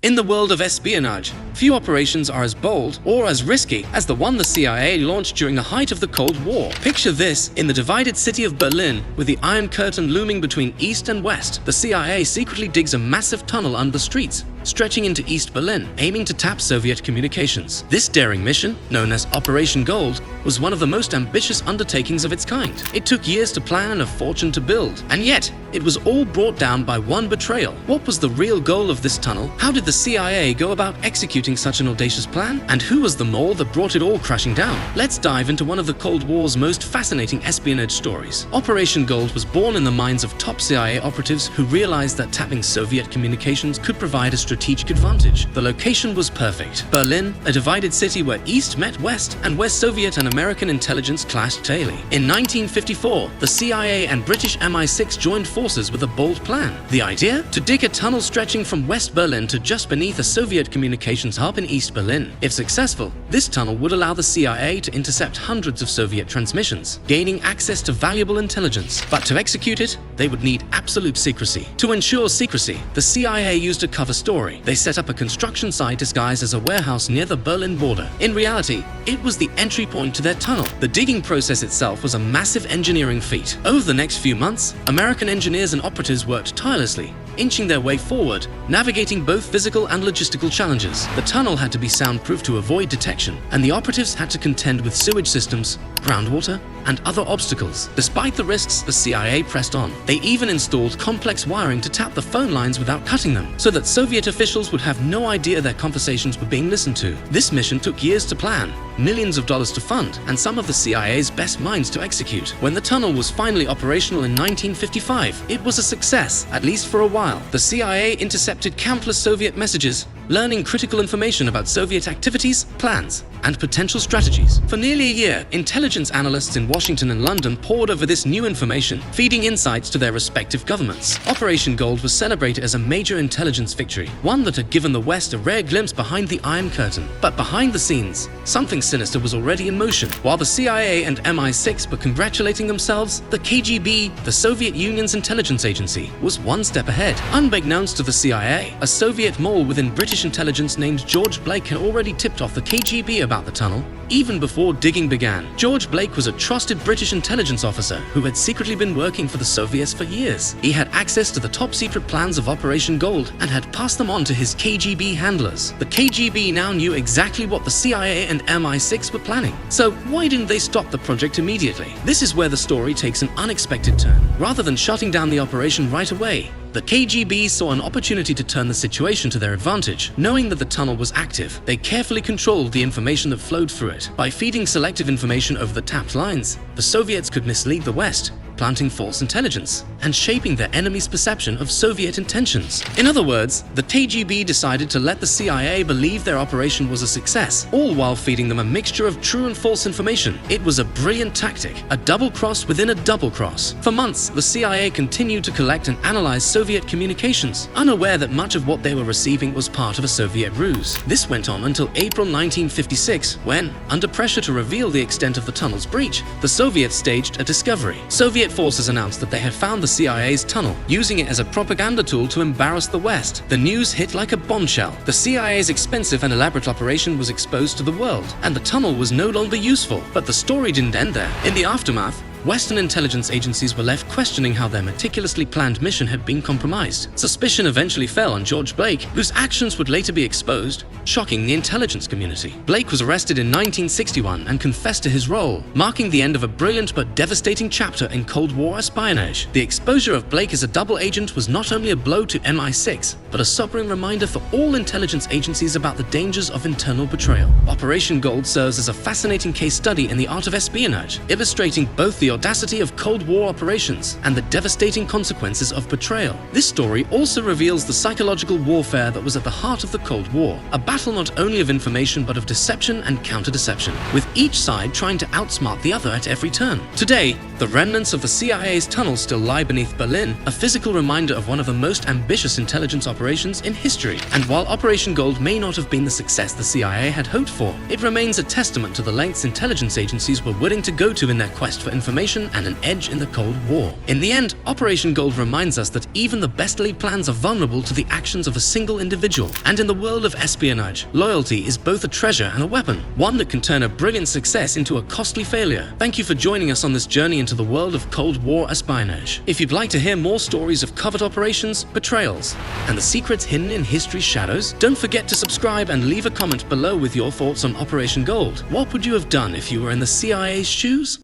In the world of espionage, few operations are as bold or as risky as the one the CIA launched during the height of the Cold War. Picture this: in the divided city of Berlin, with the Iron Curtain looming between East and West, the CIA secretly digs a massive tunnel under the streets, stretching into East Berlin, aiming to tap Soviet communications. This daring mission, known as Operation Gold, was one of the most ambitious undertakings of its kind. It took years to plan and a fortune to build, and yet it was all brought down by one betrayal. What was the real goal of this tunnel? How did the CIA go about executing such an audacious plan? And who was the mole that brought it all crashing down? Let's dive into one of the Cold War's most fascinating espionage stories. Operation Gold was born in the minds of top CIA operatives who realized that tapping Soviet communications could provide a strategic advantage. The location was perfect: Berlin, a divided city where East met West and where Soviet and American intelligence clashed daily. In 1954, the CIA and British MI6 joined forces with a bold plan. The idea? To dig a tunnel stretching from West Berlin to just beneath a Soviet communications hub in East Berlin. If successful, this tunnel would allow the CIA to intercept hundreds of Soviet transmissions, gaining access to valuable intelligence. But to execute it, they would need absolute secrecy. To ensure secrecy, the CIA used a cover story. They set up a construction site disguised as a warehouse near the Berlin border. In reality, it was the entry point to their tunnel. The digging process itself was a massive engineering feat. Over the next few months, American engineers and operatives worked tirelessly, inching their way forward, navigating both physical and logistical challenges. The tunnel had to be soundproof to avoid detection, and the operatives had to contend with sewage systems, groundwater, and other obstacles. Despite the risks, the CIA pressed on. They even installed complex wiring to tap the phone lines without cutting them, so that Soviet officials would have no idea their conversations were being listened to. This mission took years to plan, millions of dollars to fund, and some of the CIA's best minds to execute. When the tunnel was finally operational in 1955, it was a success, at least for a while. The CIA intercepted countless Soviet messages, learning critical information about Soviet activities, plans, and potential strategies. For nearly a year, intelligence analysts in Washington and London pored over this new information, feeding insights to their respective governments. Operation Gold was celebrated as a major intelligence victory, one that had given the West a rare glimpse behind the Iron Curtain. But behind the scenes, something sinister was already in motion. While the CIA and MI6 were congratulating themselves, the KGB, the Soviet Union's intelligence agency, was one step ahead. Unbeknownst to the CIA, a Soviet mole within British intelligence named George Blake had already tipped off the KGB about the tunnel, even before digging began. George Blake was a trusted British intelligence officer who had secretly been working for the Soviets for years. He had access to the top-secret plans of Operation Gold and had passed them on to his KGB handlers. The KGB now knew exactly what the CIA and MI6 were planning. So why didn't they stop the project immediately? This is where the story takes an unexpected turn. Rather than shutting down the operation right away, the KGB saw an opportunity to turn the situation to their advantage. Knowing that the tunnel was active, they carefully controlled the information that flowed through it. By feeding selective information over the tapped lines, the Soviets could mislead the West, planting false intelligence and shaping their enemy's perception of Soviet intentions. In other words, the KGB decided to let the CIA believe their operation was a success, all while feeding them a mixture of true and false information. It was a brilliant tactic, a double cross within a double cross. For months, the CIA continued to collect and analyze Soviet communications, unaware that much of what they were receiving was part of a Soviet ruse. This went on until April 1956, when, under pressure to reveal the extent of the tunnel's breach, the Soviets staged a discovery. Soviet forces announced that they had found the CIA's tunnel, using it as a propaganda tool to embarrass the West. The news hit like a bombshell. The CIA's expensive and elaborate operation was exposed to the world, and the tunnel was no longer useful. But the story didn't end there. In the aftermath, Western intelligence agencies were left questioning how their meticulously planned mission had been compromised. Suspicion eventually fell on George Blake, whose actions would later be exposed, shocking the intelligence community. Blake was arrested in 1961 and confessed to his role, marking the end of a brilliant but devastating chapter in Cold War espionage. The exposure of Blake as a double agent was not only a blow to MI6, but a sobering reminder for all intelligence agencies about the dangers of internal betrayal. Operation Gold serves as a fascinating case study in the art of espionage, illustrating both the audacity of Cold War operations and the devastating consequences of betrayal. This story also reveals the psychological warfare that was at the heart of the Cold War, a battle not only of information but of deception and counter-deception, with each side trying to outsmart the other at every turn. Today, the The remnants of the CIA's tunnels still lie beneath Berlin, a physical reminder of one of the most ambitious intelligence operations in history. And while Operation Gold may not have been the success the CIA had hoped for, it remains a testament to the lengths intelligence agencies were willing to go to in their quest for information and an edge in the Cold War. In the end, Operation Gold reminds us that even the best laid plans are vulnerable to the actions of a single individual. And in the world of espionage, loyalty is both a treasure and a weapon, one that can turn a brilliant success into a costly failure. Thank you for joining us on this journey into the world of Cold War espionage. If you'd like to hear more stories of covert operations, betrayals, and the secrets hidden in history's shadows, don't forget to subscribe and leave a comment below with your thoughts on Operation Gold. What would you have done if you were in the CIA's shoes?